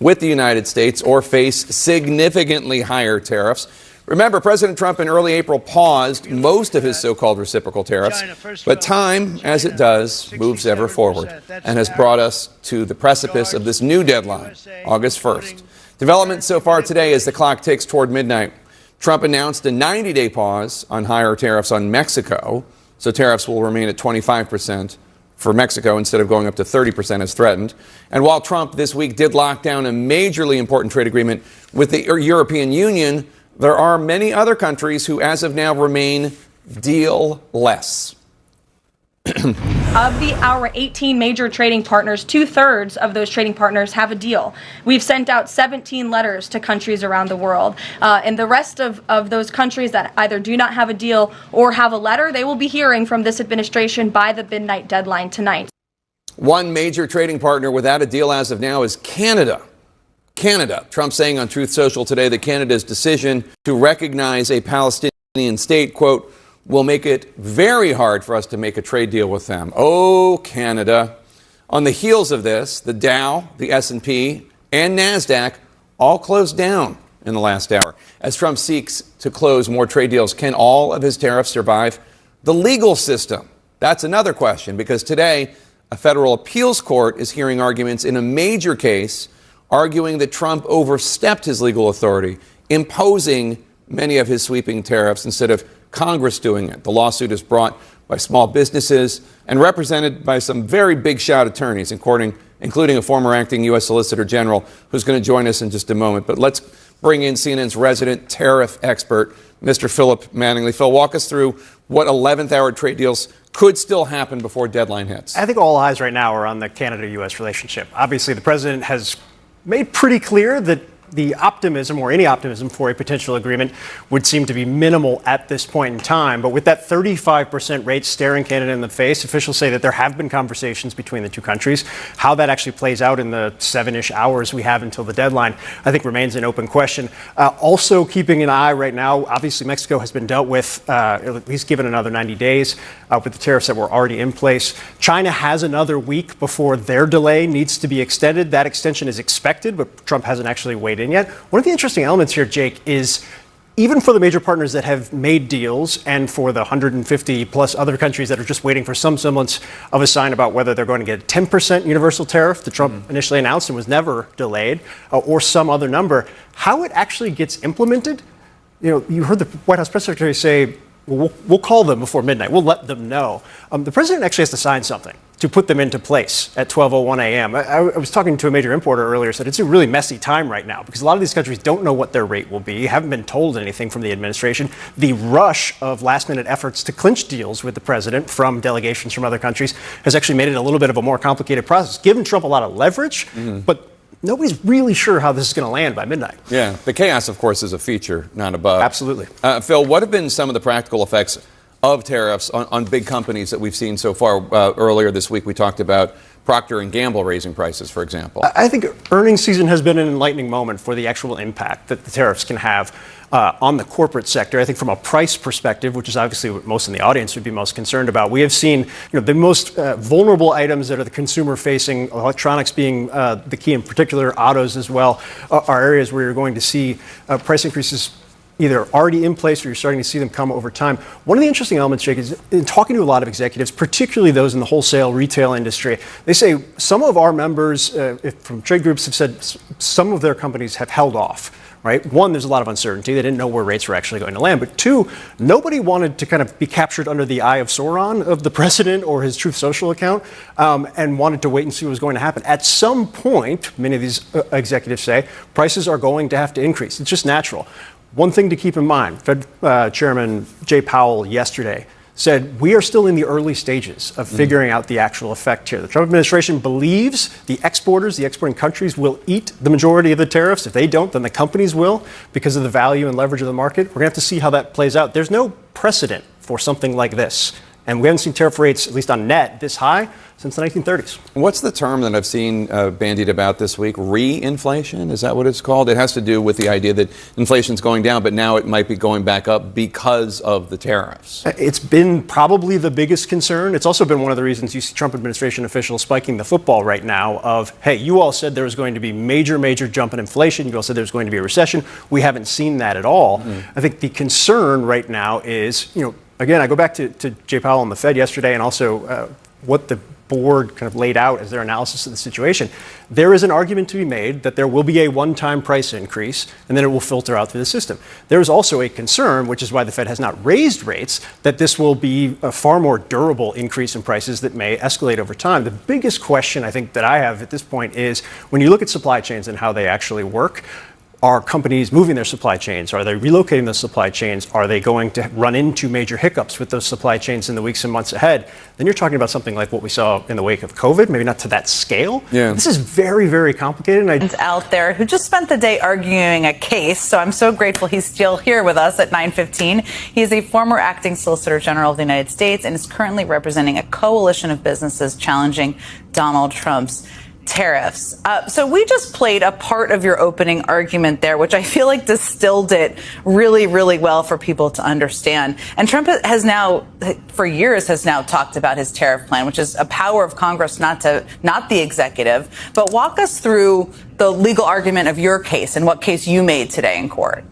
with the United States or face significantly higher tariffs. Remember, President Trump in early April paused most of his so-called reciprocal tariffs, but time, as it does, moves ever forward and has brought us to the precipice of this new deadline, August 1st. Development so far today as the clock ticks toward midnight. Trump announced a 90-day pause on higher tariffs on Mexico, so tariffs will remain at 25% for Mexico instead of going up to 30% as threatened. And while Trump this week did lock down a majorly important trade agreement with the European Union, there are many other countries who, as of now, remain deal-less. Of our 18 major trading partners, 2/3 of those trading partners have a deal. We've sent out 17 letters to countries around the world. And the rest of those countries that either do not have a deal or have a letter, they will be hearing from this administration by the midnight deadline tonight. One major trading partner without a deal as of now is Canada. Trump saying on Truth Social today that Canada's decision to recognize a Palestinian state, quote, will make it very hard for us to make a trade deal with them. Oh, Canada. On the heels of this, the Dow, the S&P, and NASDAQ all closed down in the last hour as Trump seeks to close more trade deals. Can all of his tariffs survive the legal system? That's another question, because today a federal appeals court is hearing arguments in a major case arguing that Trump overstepped his legal authority, imposing many of his sweeping tariffs instead of Congress doing it. The lawsuit is brought by small businesses and represented by some very big shot attorneys, including a former acting U.S. Solicitor General who's going to join us in just a moment. But let's bring in CNN's resident tariff expert, Mr. Philip Mattingly. Phil, walk us through what 11th hour trade deals could still happen before deadline hits. I think all eyes right now are on the Canada-U.S. relationship. Obviously, the president has made pretty clear that the optimism, or any optimism for a potential agreement, would seem to be minimal at this point in time. But with that 35% rate staring Canada in the face, officials say that there have been conversations between the two countries. How that actually plays out in the 7-ish hours we have until the deadline, I think remains an open question. Also keeping an eye right now, obviously Mexico has been dealt with, at least given another 90 days with the tariffs that were already in place. China has another week before their delay needs to be extended. That extension is expected, but Trump hasn't actually weighed in yet. One of the interesting elements here, Jake, is even for the major partners that have made deals and for the 150 plus other countries that are just waiting for some semblance of a sign about whether they're going to get a 10% universal tariff that Trump initially announced and was never delayed, or some other number, how it actually gets implemented. You know, you heard the White House press secretary say, we'll call them before midnight. We'll let them know. The president actually has to sign something to put them into place at 12:01 a.m. I was talking to a major importer earlier, said it's a really messy time right now because a lot of these countries don't know what their rate will be, haven't been told anything from the administration. The rush of last-minute efforts to clinch deals with the president from delegations from other countries has actually made it a little bit of a more complicated process, given Trump a lot of leverage, but nobody's really sure how this is going to land by midnight. Yeah, the chaos, of course, is a feature, not a bug. Absolutely. Phil, what have been some of the practical effects of tariffs on big companies that we've seen so far? Earlier this week, we talked about Procter & Gamble raising prices, for example. I think earnings season has been an enlightening moment for the actual impact that the tariffs can have on the corporate sector. I think from a price perspective, which is obviously what most in the audience would be most concerned about, we have seen the most vulnerable items that are the consumer-facing, electronics being the key, in particular autos as well, are areas where you're going to see price increases either already in place or you're starting to see them come over time. One of the interesting elements, Jake, is in talking to a lot of executives, particularly those in the wholesale retail industry, they say some of our members from trade groups have said some of their companies have held off. Right? One, there's a lot of uncertainty. They didn't know where rates were actually going to land. But two, nobody wanted to kind of be captured under the eye of Sauron of the president or his Truth Social account and wanted to wait and see what was going to happen. At some point, many of these executives say, prices are going to have to increase. It's just natural. One thing to keep in mind, Fed Chairman Jay Powell yesterday said we are still in the early stages of figuring out the actual effect here. The Trump administration believes the exporting countries will eat the majority of the tariffs. If they don't, then the companies will because of the value and leverage of the market. We're going to have to see how that plays out. There's no precedent for something like this And we haven't seen tariff rates, at least on net, this high since the 1930s. What's the term that I've seen bandied about this week? Re-inflation? Is that what it's called? It has to do with the idea that inflation's going down, but now it might be going back up because of the tariffs. It's been probably the biggest concern. It's also been one of the reasons you see Trump administration officials spiking the football right now of, hey, you all said there was going to be major jump in inflation. You all said there was going to be a recession. We haven't seen that at all. I think the concern right now is, again, I go back to Jay Powell and the Fed yesterday and also what the board kind of laid out as their analysis of the situation. There is an argument to be made that there will be a one-time price increase and then it will filter out through the system. There is also a concern, which is why the Fed has not raised rates, that this will be a far more durable increase in prices that may escalate over time. The biggest question I think that I have at this point is when you look at supply chains and how they actually work, are companies moving their supply chains? Are they relocating those supply chains? Are they going to run into major hiccups with those supply chains in the weeks and months ahead? Then you're talking about something like what we saw in the wake of COVID, maybe not to that scale. Yeah. This is very, very complicated. And out there who just spent the day arguing a case. So I'm so grateful he's still here with us at 9:15. He is a former acting Solicitor General of the United States and is currently representing a coalition of businesses challenging Donald Trump's tariffs. So we just played a part of your opening argument there, which I feel like distilled it really, really well for people to understand. And Trump has now, for years, has now talked about his tariff plan, which is a power of Congress, not the executive. But walk us through the legal argument of your case and what case you made today in court.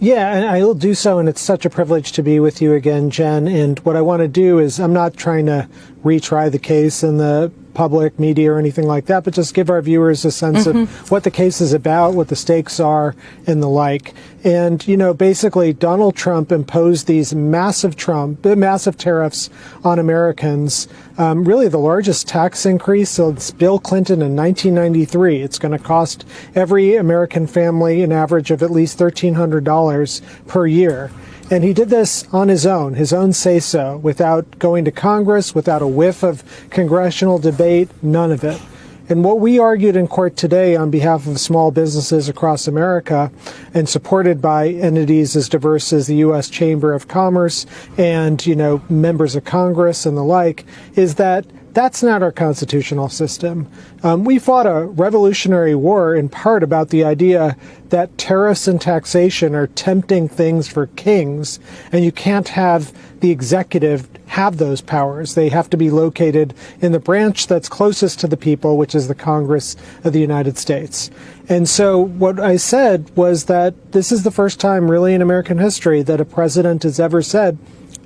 Yeah, and I will do so, and it's such a privilege to be with you again, Jen. And what I want to do is, I'm not trying to retry the case in the public media or anything like that, but just give our viewers a sense of what the case is about, what the stakes are, and the like. And, basically, Donald Trump imposed these massive tariffs on Americans, really the largest tax increase since Bill Clinton in 1993. It's going to cost every American family an average of at least $1,300 per year. And he did this on his own say-so, without going to Congress, without a whiff of congressional debate, none of it. And what we argued in court today on behalf of small businesses across America and supported by entities as diverse as the U.S. Chamber of Commerce and, members of Congress and the like, is that that's not our constitutional system. We fought a revolutionary war in part about the idea that tariffs and taxation are tempting things for kings, and you can't have the executive have those powers. They have to be located in the branch that's closest to the people, which is the Congress of the United States. And so what I said was that this is the first time really in American history that a president has ever said,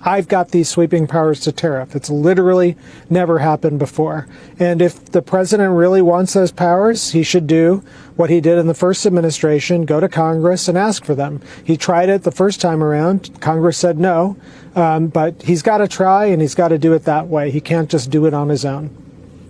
I've got these sweeping powers to tariff. It's literally never happened before. And if the president really wants those powers, he should do what he did in the first administration, go to Congress and ask for them. He tried it the first time around. Congress said no, but he's got to try and he's got to do it that way. He can't just do it on his own.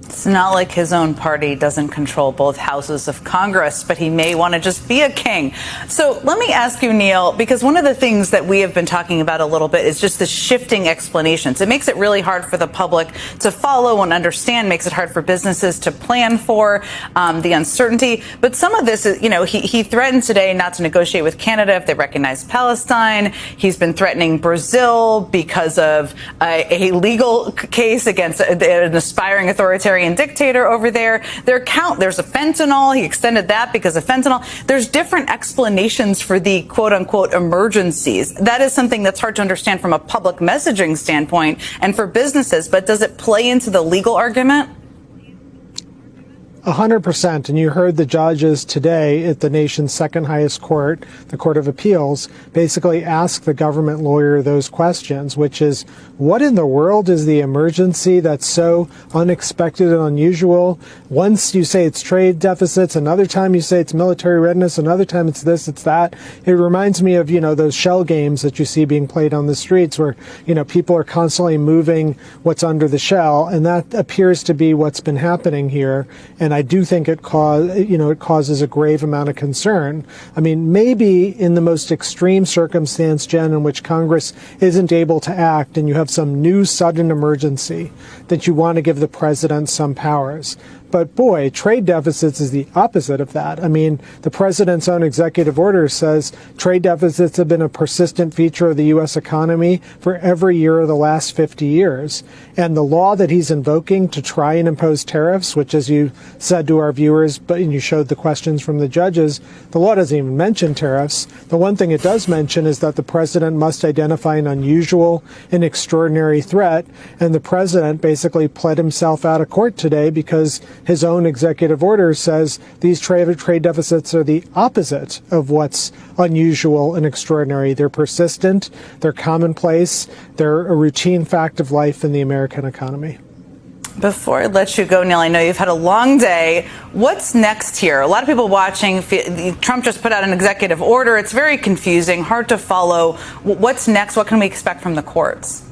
It's not like his own party doesn't control both houses of Congress, but he may want to just be a king. So let me ask you, Neil, because one of the things that we have been talking about a little bit is just the shifting explanations. It makes it really hard for the public to follow and understand, makes it hard for businesses to plan for the uncertainty. But some of this is, he threatened today not to negotiate with Canada if they recognize Palestine. He's been threatening Brazil because of a legal case against an aspiring authoritarian dictator over there. There's a fentanyl. He extended that because of fentanyl. There's different explanations for the quote unquote emergencies. That is something that's hard to understand from a public messaging standpoint and for businesses. But does it play into the legal argument? 100%. And you heard the judges today at the nation's second highest court, the Court of Appeals, basically ask the government lawyer those questions, which is, what in the world is the emergency that's so unexpected and unusual? Once you say it's trade deficits, another time you say it's military readiness, another time it's this, it's that. It reminds me of, those shell games that you see being played on the streets where, people are constantly moving what's under the shell. And that appears to be what's been happening here. And I do think it causes a grave amount of concern. I mean, maybe in the most extreme circumstance, Jen, in which Congress isn't able to act and you have some new sudden emergency that you want to give the president some powers. But boy, trade deficits is the opposite of that. I mean, the president's own executive order says trade deficits have been a persistent feature of the U.S. economy for every year of the last 50 years. And the law that he's invoking to try and impose tariffs, which, as you said to our viewers, and you showed the questions from the judges, the law doesn't even mention tariffs. The one thing it does mention is that the president must identify an unusual and extraordinary threat. And the president basically pled himself out of court today because his own executive order says these trade deficits are the opposite of what's unusual and extraordinary. They're persistent, they're commonplace, they're a routine fact of life in the American economy. Before I let you go, Neil, I know you've had a long day. What's next here? A lot of people watching, Trump just put out an executive order. It's very confusing, hard to follow. What's next? What can we expect from the courts?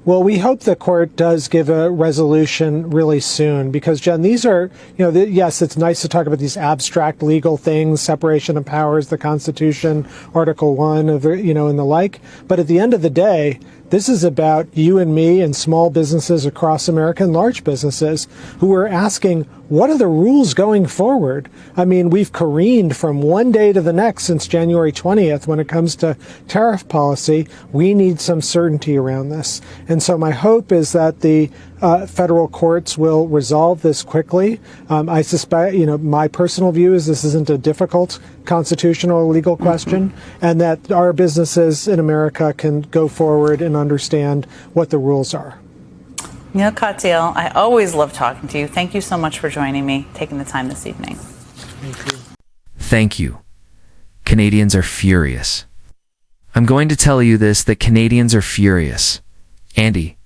Well, we hope the court does give a resolution really soon because, Jen, these are, yes, it's nice to talk about these abstract legal things, separation of powers, the Constitution, Article 1, and the like. But at the end of the day, this is about you and me and small businesses across America and large businesses who are asking, what are the rules going forward? I mean, we've careened from one day to the next since January 20th when it comes to tariff policy. We need some certainty around this. And so my hope is that the federal courts will resolve this quickly. I suspect, my personal view is this isn't a difficult constitutional or legal question, and that our businesses in America can go forward and understand what the rules are. Neil Katyal, I always love talking to you. Thank you so much for joining me, taking the time this evening. Thank you. Thank you. Canadians are furious. I'm going to tell you this, that Canadians are furious. Andy,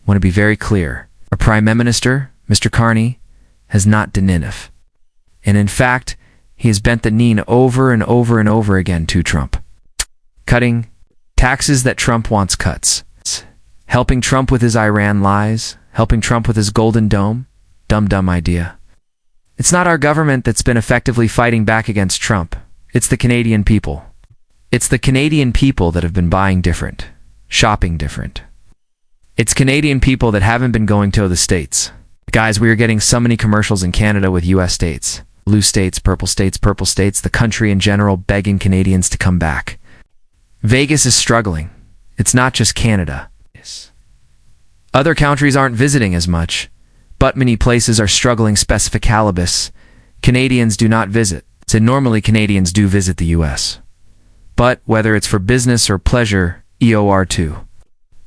want to be very clear. Our Prime Minister, Mr. Carney, has not done enough. And in fact, he has bent the knee over and over and over again to Trump. Cutting taxes that Trump wants cuts. Helping Trump with his Iran lies. Helping Trump with his Golden Dome. Dumb idea. It's not our government that's been effectively fighting back against Trump. It's the Canadian people. It's the Canadian people that have been buying different, shopping different. It's Canadian people that haven't been going to the States. Guys, we are getting so many commercials in Canada with U.S. states. Blue states, purple states, the country in general begging Canadians to come back. Vegas is struggling. It's not just Canada. Other countries aren't visiting as much, but many places are struggling specificalibus. Canadians do not visit. So normally Canadians do visit the U.S. But whether it's for business or pleasure, EOR2.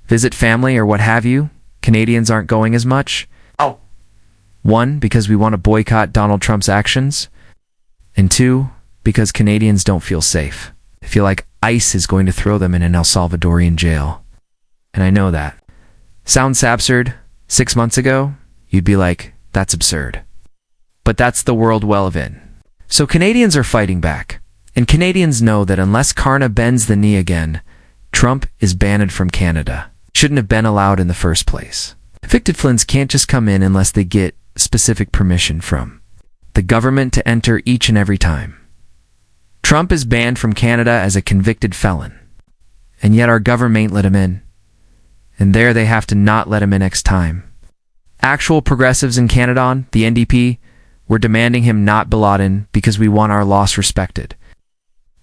Visit family or what have you, Canadians aren't going as much. Oh. 1, because we want to boycott Donald Trump's actions. And 2, because Canadians don't feel safe. They feel like ICE is going to throw them in an El Salvadorian jail. And I know that. Sounds absurd. 6 months ago, you'd be like, that's absurd. But that's the world we live in. So Canadians are fighting back. And Canadians know that unless Carna bends the knee again, Trump is banned from Canada. Shouldn't have been allowed in the first place. Evicted Flins can't just come in unless they get specific permission from the government to enter each and every time. Trump is banned from Canada as a convicted felon. And yet our government let him in. And there they have to not let him in next time. Actual progressives in Canada, the NDP, were demanding him not be let in because we want our laws respected.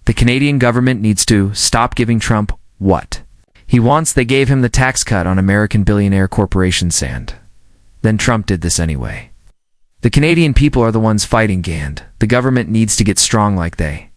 The Canadian government needs to stop giving Trump what he wants. They gave him the tax cut on American billionaire corporation sand. Then Trump did this anyway. The Canadian people are the ones fighting Gand. The government needs to get strong like they.